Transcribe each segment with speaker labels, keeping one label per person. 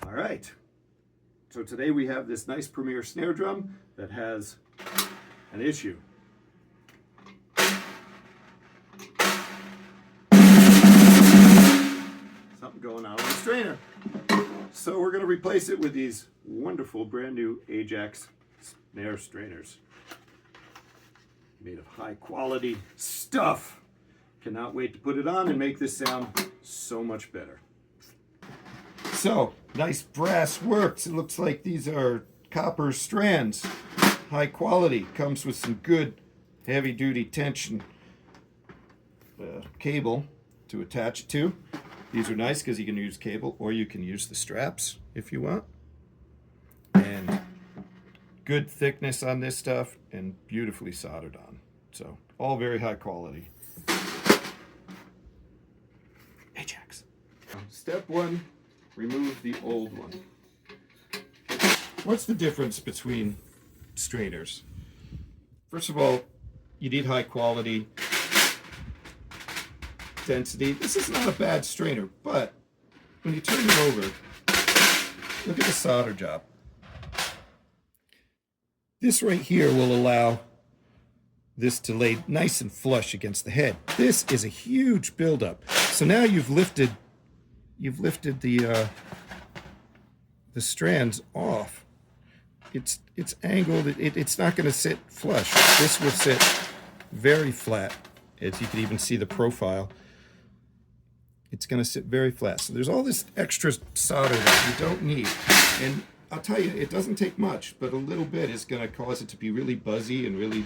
Speaker 1: All right, so today we have this nice Premier snare drum that has an issue. Something going on with the strainer. So we're going to replace it with these wonderful brand new AJAX snare strainers. Made of high quality stuff. Cannot wait to put it on and make this sound so much better. So, nice brass works. It looks like these are copper strands. High quality. Comes with some good heavy duty tension cable to attach it to. These are nice because you can use cable or you can use the straps if you want. And good thickness on this stuff and beautifully soldered on. So, all very high quality. AJAX. Step one, remove the old one. What's the difference between strainers? First of all, you need high quality density. This is not a bad strainer, but when you turn it over, look at the solder job. This right here will allow this to lay nice and flush against the head. This is a huge buildup. So now you've lifted the strands off. It's angled. It's not going to sit flush. This will sit very flat, as you can even see the profile. It's going to sit very flat. So there's all this extra solder that you don't need. And I'll tell you, it doesn't take much, but a little bit is going to cause it to be really buzzy and really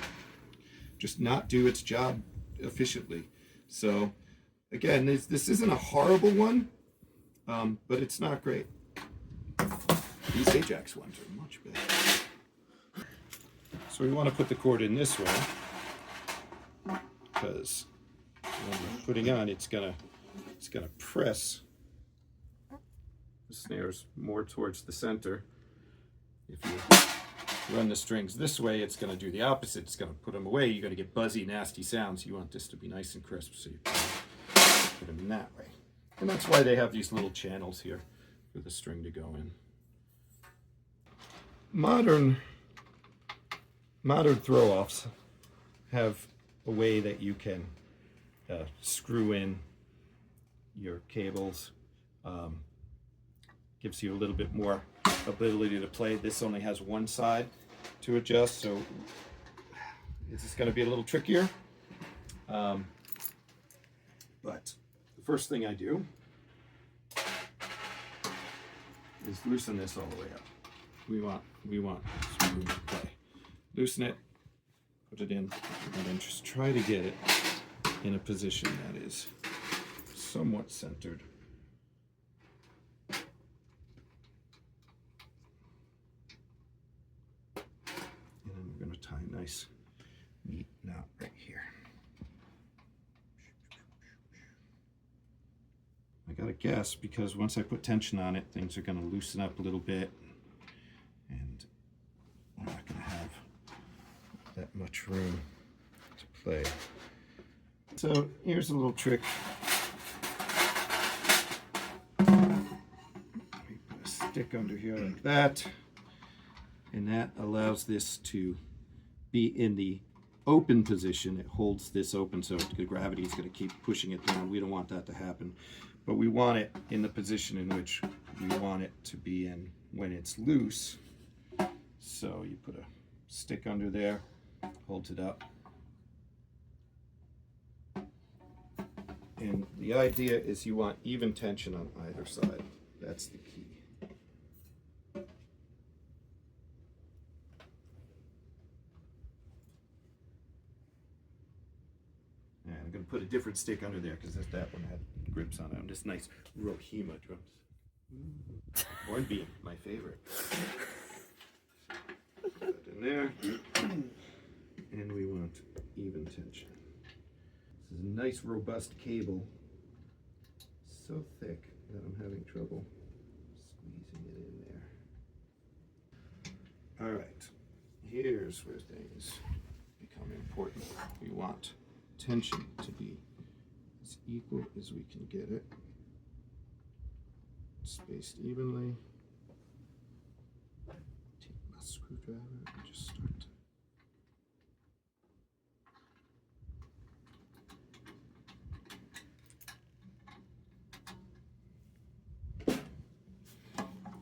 Speaker 1: just not do its job efficiently. So again, this isn't a horrible one, but it's not great. These AJAX ones are much better. So we want to put the cord in this way, because when we're putting on, it's gonna press the snares more towards the center. If you run the strings this way, it's going to do the opposite. It's going to put them away. You're going to get buzzy, nasty sounds. You want this to be nice and crisp, so you put them in that way. And that's why they have these little channels here for the string to go in. Modern throw-offs have a way that you can screw in your cables. Gives you a little bit more ability to play. This only has one side to adjust, so this is going to be a little trickier. But the first thing I do is loosen this all the way up. We want room to play. Loosen it, put it in, and then just try to get it in a position that is somewhat centered. Tie a nice neat knot right here. I gotta guess, because once I put tension on it, things are gonna loosen up a little bit, and I'm not gonna have that much room to play. So here's a little trick. Let me put a stick under here like that, and that allows this to be in the open position. It holds this open, so the gravity is going to keep pushing it down. We don't want that to happen, but we want it in the position in which we want it to be in when it's loose. So you put a stick under there, holds it up, and the idea is you want even tension on either side. That's the key. I'm going to put a different stick under there because that one had grips on it. This nice Rohima drums. Horn beam, my favorite. Put that in there. And we want even tension. This is a nice robust cable. So thick that I'm having trouble squeezing it in there. All right, here's where things become important. We want tension to be as equal as we can get it, spaced evenly. screwdriver and just start to.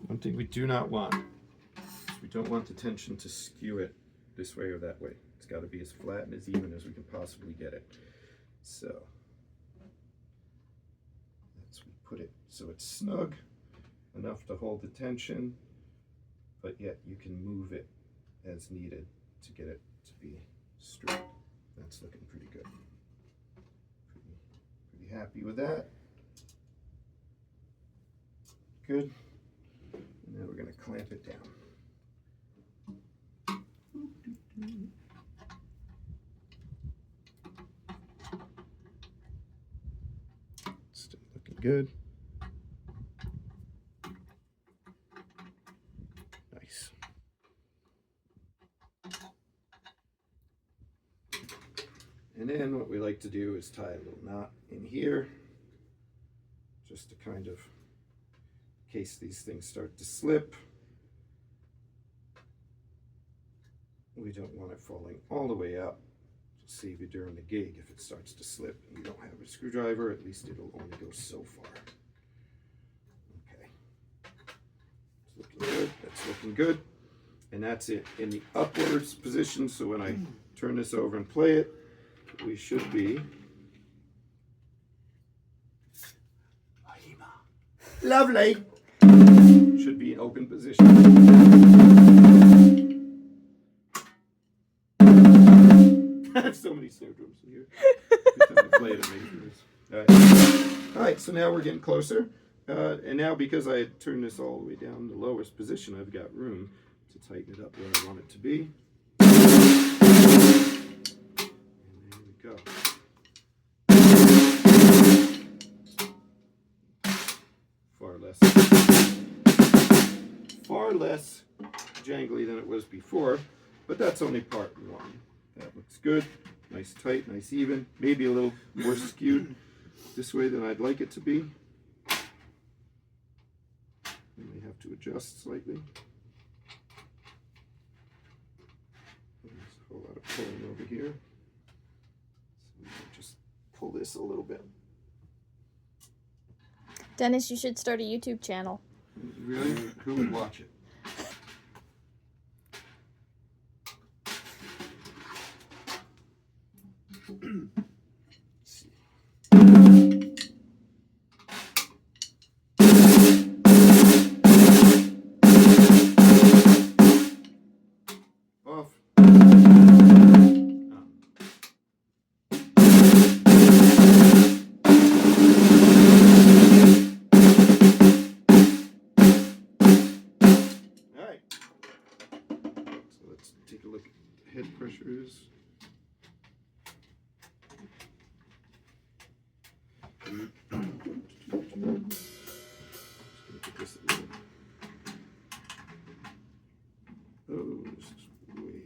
Speaker 1: One thing we do not want is we don't want the tension to skew it this way or that way. It's got to be as flat and as even as we can possibly get it. So that's we put it so it's snug enough to hold the tension, but yet you can move it as needed to get it to be straight. That's looking pretty good. Pretty happy with that. Good. And now we're going to clamp it down. Still looking good. Nice. And then what we like to do is tie a little knot in here, just to kind of, in case these things start to slip. We don't want it falling all the way up to save you during the gig. If it starts to slip and you don't have a screwdriver, at least it'll only go so far. Okay, it's looking good. That's looking good. And that's it in the upwards position. So when I turn this over and play it, we should be lovely. Should be in open position. I have so many snare drums in here. Every time I play it, it makes me nervous. All right, so now we're getting closer. And now because I had turned this all the way down the lowest position, I've got room to tighten it up where I want it to be. And there we go. Far less jangly than it was before, but that's only part one. That looks good. Nice tight, nice even. Maybe a little more skewed this way than I'd like it to be. I may have to adjust slightly. There's a whole lot of pulling over here. So I'm gonna just pull this a little bit.
Speaker 2: Dennis, you should start a YouTube channel.
Speaker 1: Really? Who would watch it? Off. Take a look at head pressures. Just gonna put this a little. Oh, this is way.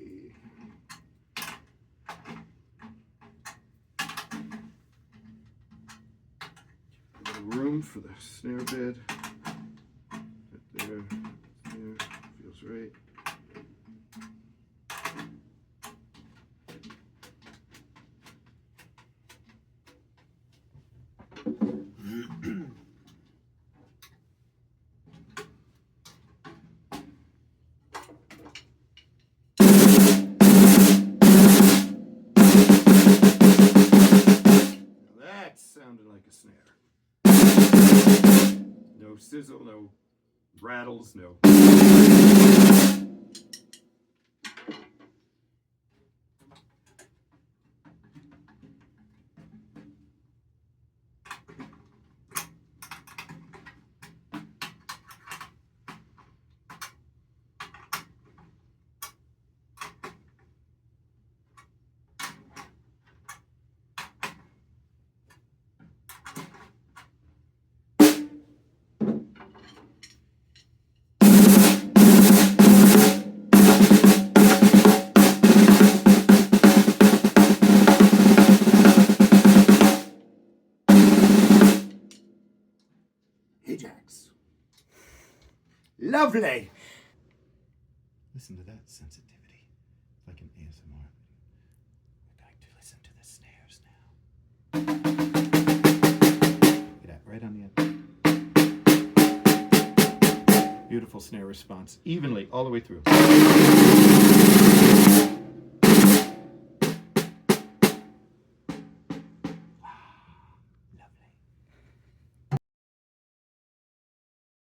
Speaker 1: A little room for the snare bed. Right there. There. Feels right. Sounded like a snare. No sizzle, no rattles, no. AJAX. Lovely. Listen to that sensitivity, like an ASMR. We're going to listen to the snares now. Look at that, right on the end. Beautiful snare response, evenly all the way through.